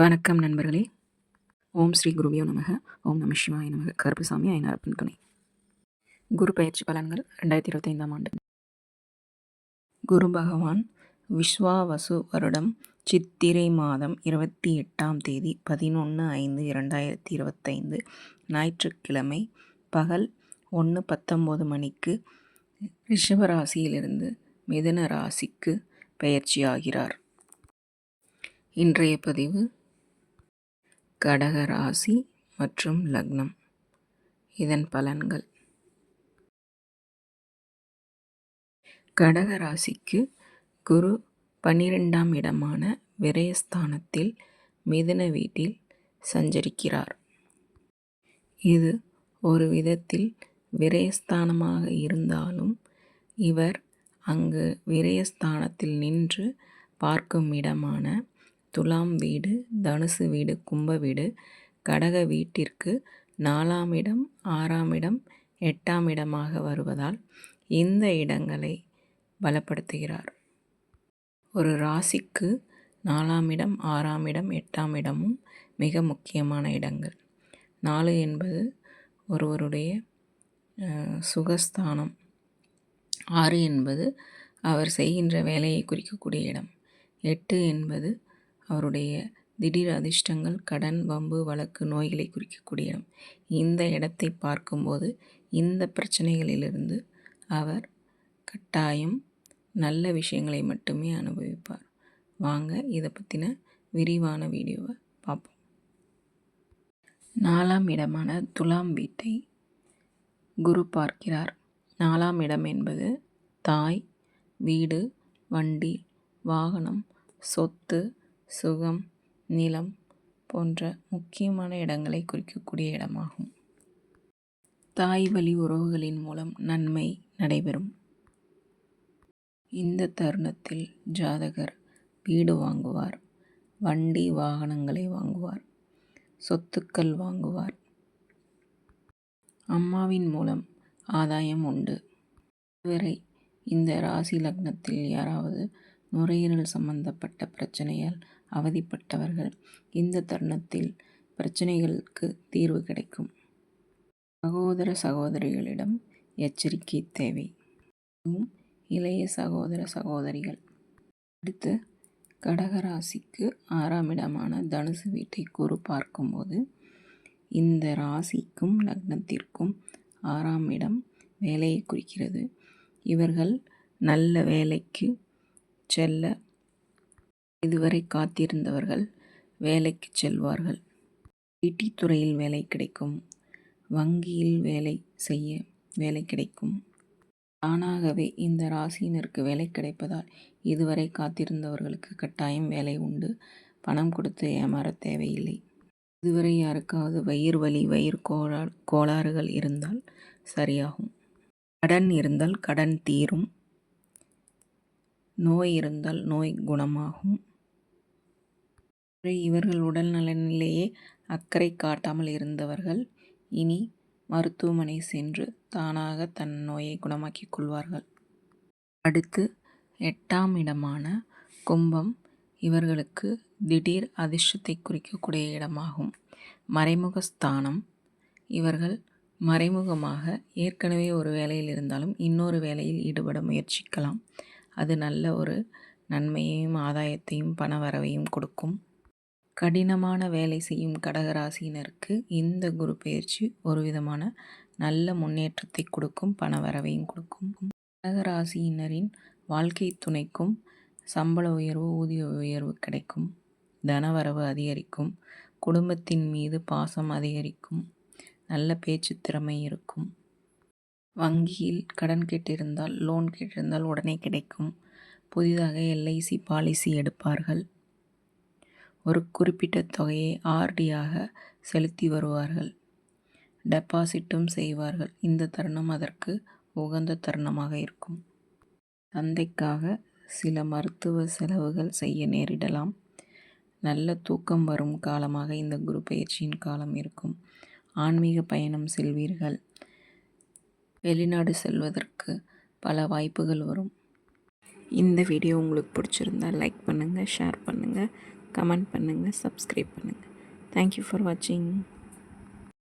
வணக்கம் நண்பர்களே. ஓம் ஸ்ரீ குருவியோ நமக. ஓம் நம சிவாய நமக. கருப்புசாமி ஐயனாரப்பன் துணை. குரு பயிற்சி பலன்கள் 2025ஆம் ஆண்டு. குரு பகவான் விஸ்வாவசு வருடம் சித்திரை மாதம் 28ஆம் தேதி 11/5/2025 ஞாயிற்றுக்கிழமை பகல் 1:19 மணிக்கு ரிஷபராசியிலிருந்து மிதுன ராசிக்கு பெயர்ச்சியாகிறார். இன்றைய பதிவு கடக ராசி மற்றும் லக்னம். இதன் பலன்கள். கடக ராசிக்கு குரு 12ஆம் இடமான விரயஸ்தானத்தில் மிதுன வீட்டில் சஞ்சரிக்கிறார். இது ஒரு விதத்தில் விரயஸ்தானமாக இருந்தாலும் இவர் அங்கு விரயஸ்தானத்தில் நின்று பார்க்கும் இடமான துலாம் வீடு, தனுசு வீடு, கும்ப வீடு, கடக வீட்டிற்கு 4ஆம் இடம், 6ஆம் இடம், 8ஆம் இடமாக வருவதால் இந்த இடங்களை பலப்படுத்துகிறார். ஒரு ராசிக்கு 4ஆம் இடம், 6ஆம் இடம், 8ஆம் இடமும் மிக முக்கியமான இடங்கள். 4 என்பது ஒருவருடைய சுகஸ்தானம். 6 என்பது அவர் செய்கின்ற வேலையை குறிக்கக்கூடிய இடம். 8 என்பது அவருடைய திடீர் அதிர்ஷ்டங்கள், கடன், வம்பு, வழக்கு, நோய்களை குறிக்கக்கூடிய இடம். இந்த இடத்தை பார்க்கும்போது இந்த பிரச்சனைகளிலிருந்து அவர் கட்டாயம் நல்ல விஷயங்களை மட்டுமே அனுபவிப்பார். வாங்க இதை பற்றின விரிவான வீடியோவை பார்ப்போம். 4ஆம் இடமான துலாம் வீட்டை குரு பார்க்கிறார். 4ஆம் இடம் என்பது தாய், வீடு, வண்டி, வாகனம், சொத்து, சுகம், நிலம் போன்ற முக்கியமான இடங்களை குறிக்கக்கூடிய இடமாகும். தாய் வழி உறவுகளின் மூலம் நன்மை நடைபெறும். இந்த தருணத்தில் ஜாதகர் வீடு வாங்குவார், வண்டி வாகனங்களை வாங்குவார், சொத்துக்கள் வாங்குவார். அம்மாவின் மூலம் ஆதாயம் உண்டு. இதுவரை இந்த ராசி லக்னத்தில் யாராவது நுரையீரல் சம்பந்தப்பட்ட பிரச்சனையால் அவதிப்பட்டவர்கள் இந்த தருணத்தில் பிரச்சனைகளுக்கு தீர்வு கிடைக்கும். சகோதர சகோதரிகளிடம் எச்சரிக்கை தேவை. இளைய சகோதர சகோதரிகள். அடுத்து கடகராசிக்கு 6ஆம் இடமான தனுசு வீட்டை குரு பார்க்கும்போது இந்த ராசிக்கும் லக்னத்திற்கும் 6ஆம் இடம் வேலையை குறிக்கிறது. இவர்கள் நல்ல வேலைக்கு செல்ல இதுவரை காத்திருந்தவர்கள் வேலைக்கு செல்வார்கள். ஐடி துறையில் வேலை கிடைக்கும். வங்கியில் வேலை செய்ய வேலை கிடைக்கும். தானாகவே இந்த ராசியினருக்கு வேலை கிடைப்பதால் இதுவரை காத்திருந்தவர்களுக்கு கட்டாயம் வேலை உண்டு. பணம் கொடுத்து ஏமாற தேவையில்லை. இதுவரை யாருக்காவது வயிறு வலி, வயிறு கோளாறுகள் இருந்தால் சரியாகும். கடன் இருந்தால் கடன் தீரும். நோய் இருந்தால் நோய் குணமாகும். இவர்கள் உடல் நலனிலேயே அக்கறை காட்டாமல் இருந்தவர்கள் இனி மருத்துவமனை சென்று தானாக தன் நோயை குணமாக்கிக் கொள்வார்கள். அடுத்து 8ஆம் இடமான கும்பம் இவர்களுக்கு திடீர் அதிர்ஷ்டத்தை குறிக்கக்கூடிய இடமாகும். மறைமுக ஸ்தானம். இவர்கள் மறைமுகமாக ஏற்கனவே ஒரு வேலையில் இருந்தாலும் இன்னொரு வேலையில் ஈடுபட முயற்சிக்கலாம். அது நல்ல ஒரு நன்மையையும் ஆதாயத்தையும் பண வரவையும் கொடுக்கும். கடினமான வேலை செய்யும் கடகராசியினருக்கு இந்த குரு பயிற்சி ஒரு விதமான நல்ல முன்னேற்றத்தை கொடுக்கும், பண வரவையும் கொடுக்கும். கடகராசியினரின் வாழ்க்கை துணைக்கும் சம்பள உயர்வு, ஊதிய உயர்வு கிடைக்கும். தனவரவு அதிகரிக்கும். குடும்பத்தின் மீது பாசம் அதிகரிக்கும். நல்ல பேச்சு திறமை இருக்கும். வங்கியில் கடன் கேட்டிருந்தால், லோன் கேட்டிருந்தால் உடனே கிடைக்கும். புதிதாக எல்ஐசி பாலிசி எடுப்பார்கள். ஒரு குறிப்பிட்ட தொகையை ஆர்டியாக செலுத்தி வருவார்கள். டெபாசிட்டும் செய்வார்கள். இந்த தருணம் அதற்கு உகந்த தருணமாக இருக்கும். தந்தைக்காக சில மருத்துவ செலவுகள் செய்ய நேரிடலாம். நல்ல தூக்கம் வரும் காலமாக இந்த குரு பயிற்சியின் காலம் இருக்கும். ஆன்மீக பயணம் செல்வீர்கள். வெளிநாடு செல்வதற்கு பல வாய்ப்புகள் வரும். இந்த வீடியோ உங்களுக்கு பிடிச்சிருந்தால் லைக் பண்ணுங்கள், ஷேர் பண்ணுங்கள், கமெண்ட் பண்ணுங்கள், சப்ஸ்கிரைப் பண்ணுங்கள். தேங்க்யூ ஃபார் வாட்சிங்.